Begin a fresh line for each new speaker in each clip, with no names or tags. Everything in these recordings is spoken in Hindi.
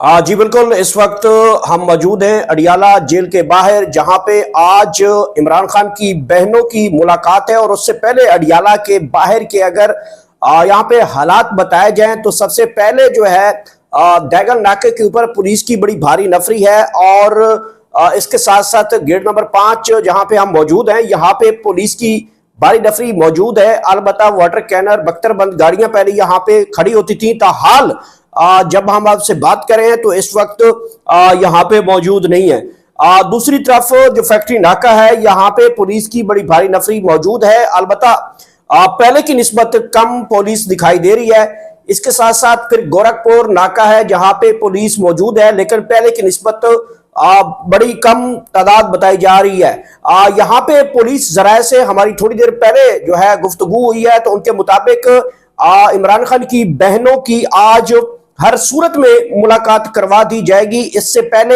जी बिल्कुल। इस वक्त हम मौजूद हैं अडियाला जेल के बाहर, जहां पे आज इमरान खान की बहनों की मुलाकात है। और उससे पहले अडियाला के बाहर के अगर यहाँ पे हालात बताए जाएं तो सबसे पहले जो है दैगल नाके के ऊपर पुलिस की बड़ी भारी नफरी है। और इसके साथ साथ गेट नंबर 5 जहां पे हम मौजूद हैं, यहाँ पे पुलिस की भारी नफरी मौजूद है। अलबत्ता वाटर कैनर बख्तरबंद गाड़ियां पहले यहाँ पे खड़ी होती थी, ताहाल जब हम आपसे बात करें तो इस वक्त यहाँ पे मौजूद नहीं है। दूसरी तरफ जो फैक्ट्री नाका है, यहाँ पे पुलिस की बड़ी भारी नफरी मौजूद है। अलबत्ता पहले की निस्बत कम पुलिस दिखाई दे रही है। इसके साथ साथ फिर गोरखपुर नाका है जहां पे पुलिस मौजूद है, लेकिन पहले की निस्बत बड़ी कम तादाद बताई जा रही है। यहाँ पे पुलिस जराये से हमारी थोड़ी देर पहले जो है गुफ्तगू हुई है, तो उनके मुताबिक इमरान खान की बहनों की आज हर सूरत में मुलाकात करवा दी जाएगी। इससे पहले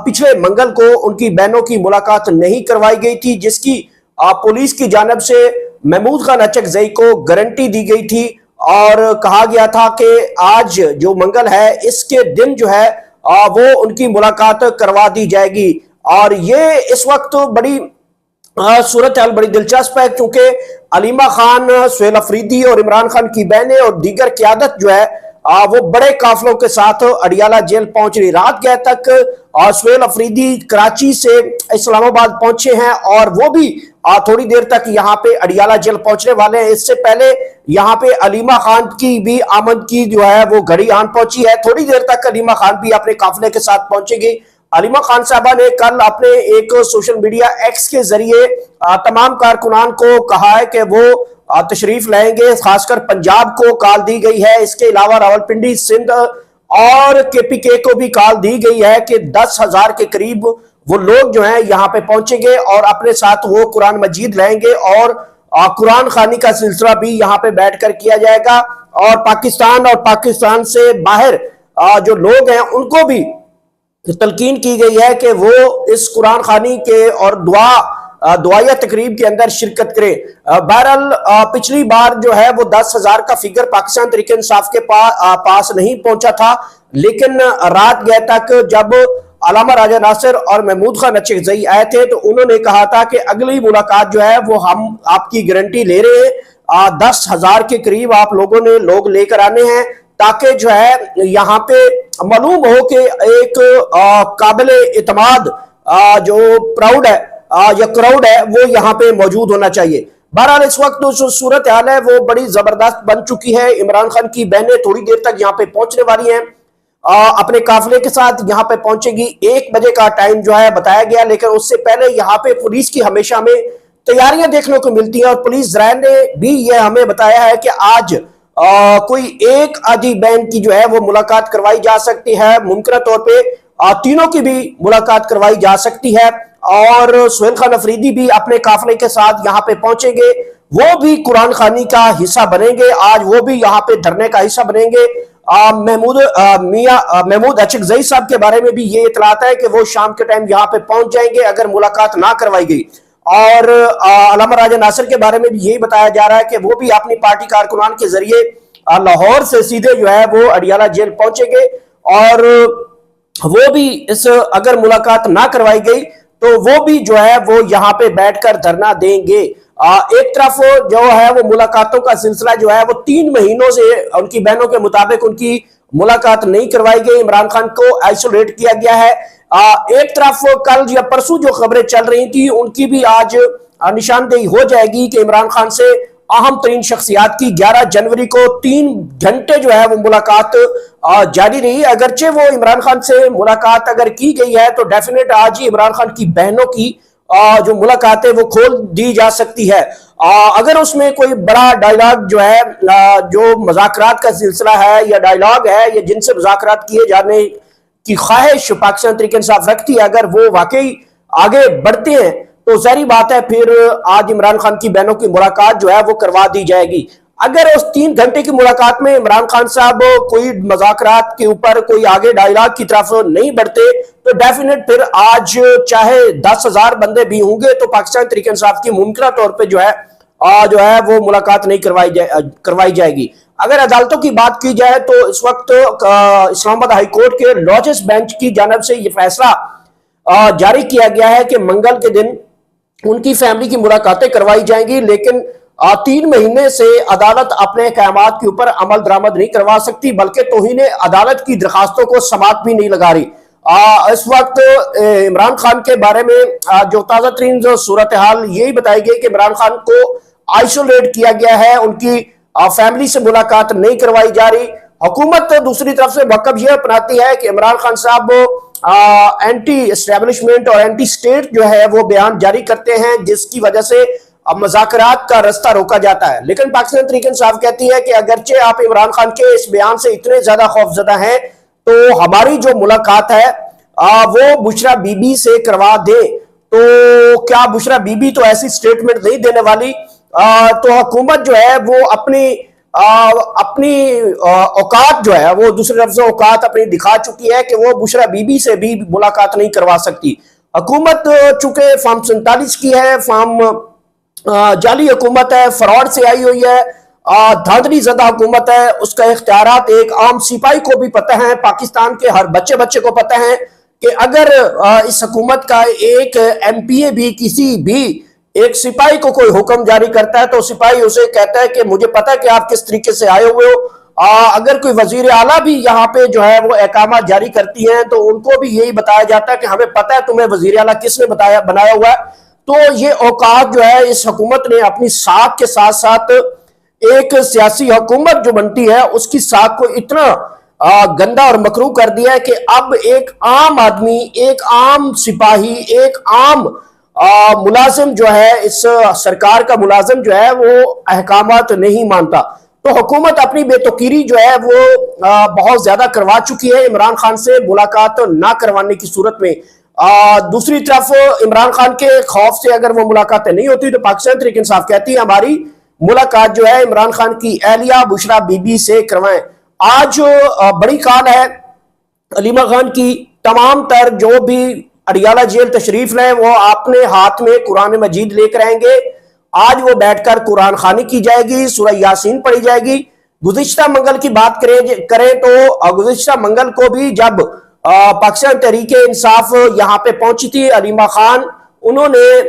पिछले मंगल को उनकी बहनों की मुलाकात नहीं करवाई गई थी, जिसकी पुलिस की जानब से महमूद खान अचकजई को गारंटी दी गई थी और कहा गया था कि आज जो मंगल है इसके दिन जो है वो उनकी मुलाकात करवा दी जाएगी। और ये इस वक्त बड़ी सूरत हाल बड़ी दिलचस्प है, क्योंकि अलीमा खान, सुहेल अफरीदी और इमरान खान की बहनें और दीगर क़यादत जो है वो बड़े काफिलों के साथ अडियाला जेल पहुंच रही। रात गए तक सुहेल अफरीदी कराची से इस्लामाबाद पहुंचे हैं और वो भी थोड़ी देर तक यहाँ पे अडियाला जेल पहुंचने वाले हैं। इससे पहले यहाँ पे अलीमा खान की भी आमद की जो है वो घड़ी आन पहुंची है। थोड़ी देर तक अलीमा खान भी अपने काफिले के साथ पहुंचेगी। अलीमा खान साहबा ने कल अपने एक सोशल मीडिया एक्स के जरिए तमाम कारकुनान को कहा है कि वो तशरीफ लाएंगे। खासकर पंजाब को कॉल दी गई है। इसके अलावा रावलपिंडी, सिंध और केपीके को भी कॉल दी गई है कि 10,000 के करीब वो लोग जो हैं यहाँ पे पहुंचेंगे और अपने साथ वो कुरान मजीद लाएंगे और कुरान खानी का सिलसिला भी यहाँ पे बैठकर किया जाएगा। और पाकिस्तान से बाहर जो लोग हैं उनको भी तलकीन की गई है कि वो इस कुरान खानी के और दुआया तकरीब के अंदर शिरकत करें। बहरहाल पिछली बार जो है वो 10,000 का फिगर पाकिस्तान तहरीक इंसाफ के पास नहीं पहुंचा था, लेकिन रात गए तक जब अल्लामा राजा नासिर और महमूद खान अचकजई आए थे तो उन्होंने कहा था कि अगली मुलाकात जो है वो हम आपकी गारंटी ले रहे हैं। 10,000 के करीब आप लोगों ने लोग लेकर आने हैं, ताकि जो है यहाँ पे मालूम हो कि एक काबिले इतमाद जो प्राउड है या क्राउड है वो यहाँ पे मौजूद होना चाहिए। बहरहाल इस वक्त जो सूरत हाल है वो बड़ी जबरदस्त बन चुकी है। इमरान खान की बहनें थोड़ी देर तक यहाँ पे पहुंचने वाली हैं, अपने काफिले के साथ यहाँ पे पहुंचेगी। 1 बजे का टाइम जो है बताया गया, लेकिन उससे पहले यहाँ पे पुलिस की हमेशा में तैयारियां देखने को मिलती हैं। और पुलिस जराये ने भी यह हमें बताया है कि आज कोई एक आधी बहन की जो है वो मुलाकात करवाई जा सकती है। मुमकिन तौर पे तीनों की भी मुलाकात करवाई जा सकती है। और सुहेल खान अफरीदी भी अपने काफिले के साथ यहाँ पे पहुंचेंगे, वो भी कुरान खानी का हिस्सा बनेंगे। आज वो भी यहाँ पे धरने का हिस्सा बनेंगे। महमूद अचकजई साहब के बारे में भी ये इतलात है कि वो शाम के टाइम यहाँ पे पहुंच जाएंगे अगर मुलाकात ना करवाई गई। और अल्लामा राजा नासिर के बारे में भी यही बताया जा रहा है कि वो भी अपनी पार्टी कारकुनान के जरिए लाहौर से सीधे जो है वो अडियाला जेल पहुंचेंगे और वो भी इस अगर मुलाकात ना करवाई गई तो वो भी जो है वो यहाँ पे बैठकर धरना देंगे। एक तरफ जो है वो मुलाकातों का सिलसिला जो है वो 3 महीनों से उनकी बहनों के मुताबिक उनकी मुलाकात नहीं करवाई गई। इमरान खान को आइसोलेट किया गया है। एक तरफ कल या परसों जो खबरें चल रही थी उनकी भी आज निशानदेही हो जाएगी कि इमरान खान से अहम तरीन शख्सियात की 11 जनवरी को 3 घंटे जो है वो मुलाकात जारी रही। अगरचे वो इमरान खान से मुलाकात अगर की गई है तो डेफिनेट आज ही इमरान खान की बहनों की जो मुलाकात है वो खोल दी जा सकती है। अगर उसमें कोई बड़ा डायलॉग जो है जो मज़ाकरात का सिलसिला है या डायलॉग है या जिनसे मुज़ाकरात किए जाने की ख्वाहिश पाकिस्तान तहरीक इंसाफ रखती है, अगर वो वाकई आगे बढ़ते हैं तो जाहिर बात है फिर आज इमरान खान की बहनों की मुलाकात जो है वो करवा दी जाएगी। अगर उस 3 घंटे की मुलाकात में इमरान खान साहब कोई मज़ाकरात के ऊपर कोई आगे डायलॉग की तरफ नहीं बढ़ते तो डेफिनेट फिर आज चाहे 10,000 बंदे भी होंगे तो पाकिस्तान तहरीक इंसाफ की मुमकिन तौर पर जो है वो मुलाकात नहीं करवाई जाएगी। अगर अदालतों की बात की जाए तो इस वक्त इस्लामाबाद हाईकोर्ट के लॉजेस्ट बेंच की जानब से यह फैसला जारी किया गया है कि मंगल के दिन उनकी फैमिली की मुलाकातें करवाई जाएंगी, लेकिन 3 महीने से अदालत अपने अहकामात के ऊपर अमल दरामद नहीं करवा सकती, बल्कि तौहीन अदालत की दरखास्तों को समात भी नहीं लगा रही। इस वक्त इमरान खान के बारे में जो ताज़ा तरीन जो सूरत हाल यही बताई गई कि इमरान खान को आइसोलेट किया गया है, उनकी फैमिली से मुलाकात नहीं करवाई जा रही। हुकूमत दूसरी तरफ से मकब यह अपनाती है कि इमरान खान साहब एंटी एस्टेब्लिशमेंट और एंटी स्टेट जो है वो बयान जारी करते हैं, जिसकी वजह से मुज़ाकरात का रास्ता रोका जाता है। लेकिन पाकिस्तान तहरीक इंसाफ कहती है कि अगरचे आप इमरान खान के इस बयान से इतने ज्यादा खौफजदा हैं तो हमारी जो मुलाकात है वो बुशरा बीबी से करवा दे। तो क्या बुशरा बीबी तो ऐसी स्टेटमेंट नहीं देने वाली। तो हुकूमत जो है वो अपनी औकात जो है वो दूसरी तरफ से औकात अपनी दिखा चुकी है कि वो बुशरा बीबी से भी मुलाकात नहीं करवा सकती। हुकूमत चूंकि फॉर्म 47 की है, फॉर्म जाली हुकूमत है, फ्रॉड से आई हुई है, धांधली ज़दा हुकूमत है, उसका इख्तियारात एक आम सिपाही को भी पता है, पाकिस्तान के हर बच्चे को पता है कि अगर इस हुकूमत का एक MPA भी किसी भी एक सिपाही को कोई हुक्म जारी करता है तो सिपाही उसे कहता है कि मुझे पता है कि आप किस तरीके से आए हुए हो। अगर कोई वजीर आला भी यहाँ पे जो है वो अहकाम जारी करती हैं तो उनको भी यही बताया जाता है कि हमें पता है तुम्हें वजीर आला किसने बनाया हुआ है। तो ये औकात जो है इस हुकूमत ने अपनी साख के साथ साथ एक सियासी हुकूमत जो बनती है उसकी साख को इतना गंदा और मकरू कर दिया है कि अब एक आम आदमी, एक आम सिपाही, एक आम मुलाजिम जो है, इस सरकार का मुलाजिम जो है वो अहकामात नहीं मानता। तो हुकूमत अपनी बेतुकीरी जो है वो बहुत ज्यादा करवा चुकी है इमरान खान से मुलाकात ना करवाने की सूरत में। दूसरी तरफ इमरान खान के खौफ से अगर वो मुलाकातें नहीं होती तो पाकिस्तान तहरीक इंसाफ कहती है हमारी मुलाकात जो है इमरान खान की अहलिया बुशरा बीबी से करवाएं। आज बड़ी कॉल है अलीमा खान की, तमाम तर जो भी अडियाला जेल तशरीफ लें वो अपने हाथ में कुरान मजीद लेकर आएंगे। आज वो बैठकर कुरान खानी की जाएगी, सूरह यासीन पढ़ी जाएगी। गुज़िश्ता मंगल की बात करें तो गुज़िश्ता मंगल को भी जब पाकिस्तान तहरीक इंसाफ यहाँ पे पहुंची थी, अलीमा खान उन्होंने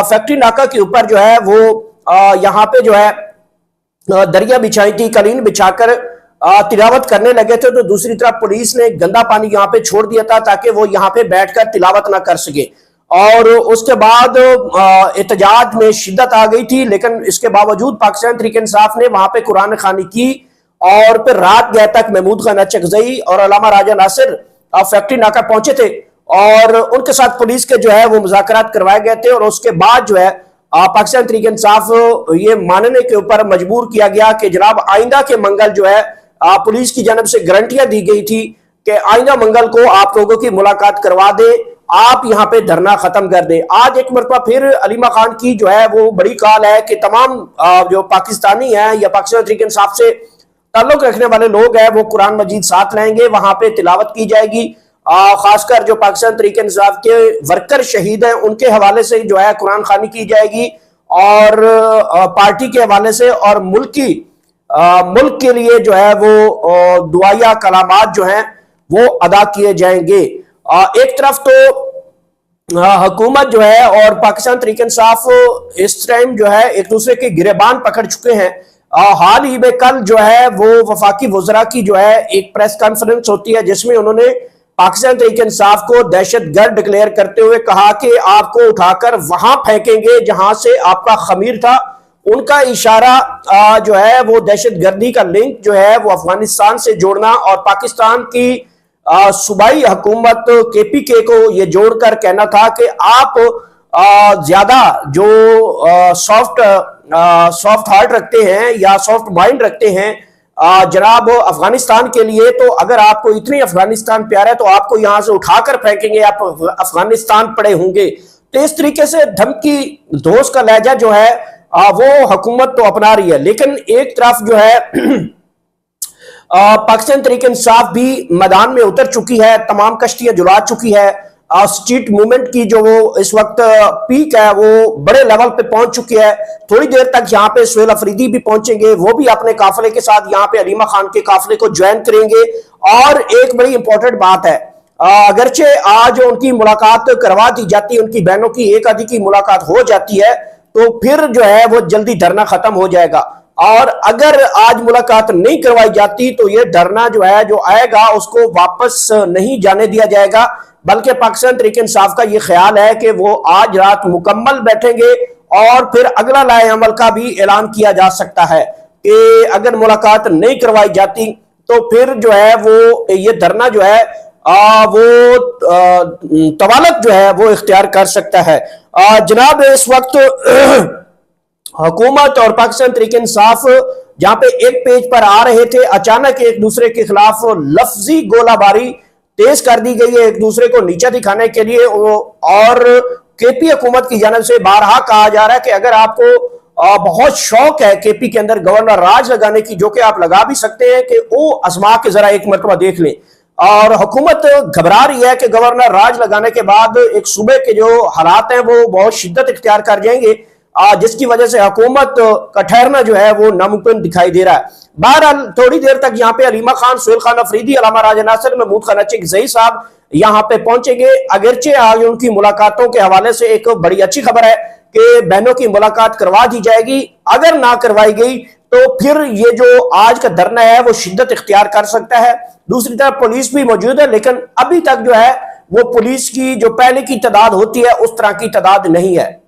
फैक्ट्री नाका के ऊपर जो है वो यहाँ पे जो है दरिया बिछाई थी, कलीन बिछाकर तिलावत करने लगे थे। तो दूसरी तरफ पुलिस ने गंदा पानी यहाँ पे छोड़ दिया था ताकि वो यहाँ पे बैठकर तिलावत ना कर सके। और उसके बाद एहतजाज में शिद्दत आ गई थी, लेकिन इसके बावजूद पाकिस्तान तहरीक इंसाफ ने वहां पे कुरान खानी की और फिर रात गए तक महमूद खान अचकजई और अल्लामा राजा नासिर फैक्ट्री नाका पहुंचे थे और उनके साथ पुलिस के जो है वो मुज़ाकरात करवाए गए थे। और उसके बाद जो है पाकिस्तान तहरीक इंसाफ ये मानने के ऊपर मजबूर किया गया कि जनाब आइंदा के मंगल जो है पुलिस की जानब से गारंटियां दी गई थी कि आइंदा मंगल को आप लोगों की मुलाकात करवा दे, आप यहाँ पे धरना खत्म कर दे। आज एक मरतबा फिर अलीमा खान की जो है वो बड़ी कॉल है कि तमाम जो पाकिस्तानी है या पाकिस्तान तहरीक इंसाफ से ताल्लुक रखने वाले लोग हैं वो कुरान मजीद साथ लाएंगे, वहां पे तिलावत की जाएगी। खासकर जो पाकिस्तान तहरीक इंसाफ के वर्कर शहीद हैं उनके हवाले से जो है कुरान खानी की जाएगी और पार्टी के हवाले से और मुल्क के लिए जो है वो दुआया कलामात जो हैं वो अदा किए जाएंगे। एक तरफ तो हुकूमत जो है और पाकिस्तान तहरीक इंसाफ इस टाइम जो है एक दूसरे के गिरेबान पकड़ चुके हैं। हाल ही में कल जो है वो वफाकी वज़रा की जो है एक प्रेस कॉन्फ्रेंस होती है जिसमें उन्होंने पाकिस्तान तहरीक इंसाफ को दहशतगर्द डिक्लेयर करते हुए कहा कि आपको उठाकर वहां फेंकेंगे जहां से आपका खमीर था। उनका इशारा जो है वो दहशतगर्दी का लिंक जो है वो अफगानिस्तान से जोड़ना और पाकिस्तान की सूबाई हुकूमत KPK को ये जोड़कर कहना था कि आप ज्यादा जो सॉफ्ट हार्ट रखते हैं या सॉफ्ट माइंड रखते हैं जनाब अफगानिस्तान के लिए, तो अगर आपको इतनी अफगानिस्तान प्यार है तो आपको यहां से उठाकर फेंकेंगे, आप अफगानिस्तान पड़े होंगे। तो इस तरीके से धमकी दोष का लहजा जो है वो हुकूमत तो अपना रही है। लेकिन एक तरफ जो है पाकिस्तान तहरीक इंसाफ भी मैदान में उतर चुकी है, तमाम कश्तियां जुला चुकी है। स्ट्रीट मूवमेंट की जो वो इस वक्त पीक है वो बड़े लेवल पे पहुंच चुकी है। थोड़ी देर तक यहाँ पे सुहेल अफरीदी भी पहुंचेंगे, वो भी अपने काफिले के साथ यहाँ पे हलीमा खान के काफिले को ज्वाइन करेंगे। और एक बड़ी इंपॉर्टेंट बात है, अगरचे आज उनकी मुलाकात करवा दी जाती है, उनकी बहनों की एक आधी की मुलाकात हो जाती है, तो फिर जो है वो जल्दी धरना खत्म हो जाएगा। और अगर आज मुलाकात नहीं करवाई जाती तो ये धरना जो है जो आएगा उसको वापस नहीं जाने दिया जाएगा, बल्कि पाकिस्तान तहरीक इंसाफ का ये ख्याल है कि वो आज रात मुकम्मल बैठेंगे और फिर अगला लाए अमल का भी ऐलान किया जा सकता है कि अगर मुलाकात नहीं करवाई जाती तो फिर जो है वो ये धरना जो है वो तवालत जो है वो इख्तियार कर सकता है। जनाब इस वक्त हुकूमत और पाकिस्तान तहरीक इंसाफ जहां पे एक पेज पर आ रहे थे, अचानक एक दूसरे के खिलाफ लफ्जी गोलाबारी तेज कर दी गई है एक दूसरे को नीचा दिखाने के लिए। और केपी हुकूमत की जानब से बारहा कहा जा रहा है कि अगर आपको बहुत शौक है केपी के अंदर गवर्नर राज लगाने की, जो कि आप लगा भी सकते हैं, कि वो आजमा के जरा एक मरतबा देख लें। और हुकूमत घबरा रही है कि गवर्नर राज लगाने के बाद एक सूबे के जो हालात हैं वो बहुत शिद्दत इख्तियार कर जाएंगे, जिसकी वजह से हुकूमत का ठहरना जो है वो नामुमकिन दिखाई दे रहा है। बहरहाल थोड़ी देर तक यहाँ पे हलीमा खान, सुहेल खान अफरीदी, अल्लामा राजा नासिर, महमूद खान अच्ची साहब यहाँ पे पहुंचेंगे। अगरचे आज उनकी मुलाकातों के हवाले से एक बड़ी अच्छी खबर है कि बहनों की मुलाकात करवा दी जाएगी। अगर ना करवाई गई तो फिर ये जो आज का धरना है वो शिद्दत इख्तियार कर सकता है। दूसरी तरफ पुलिस भी मौजूद है, लेकिन अभी तक जो है वो पुलिस की जो पहले की तादाद होती है उस तरह की तादाद नहीं है।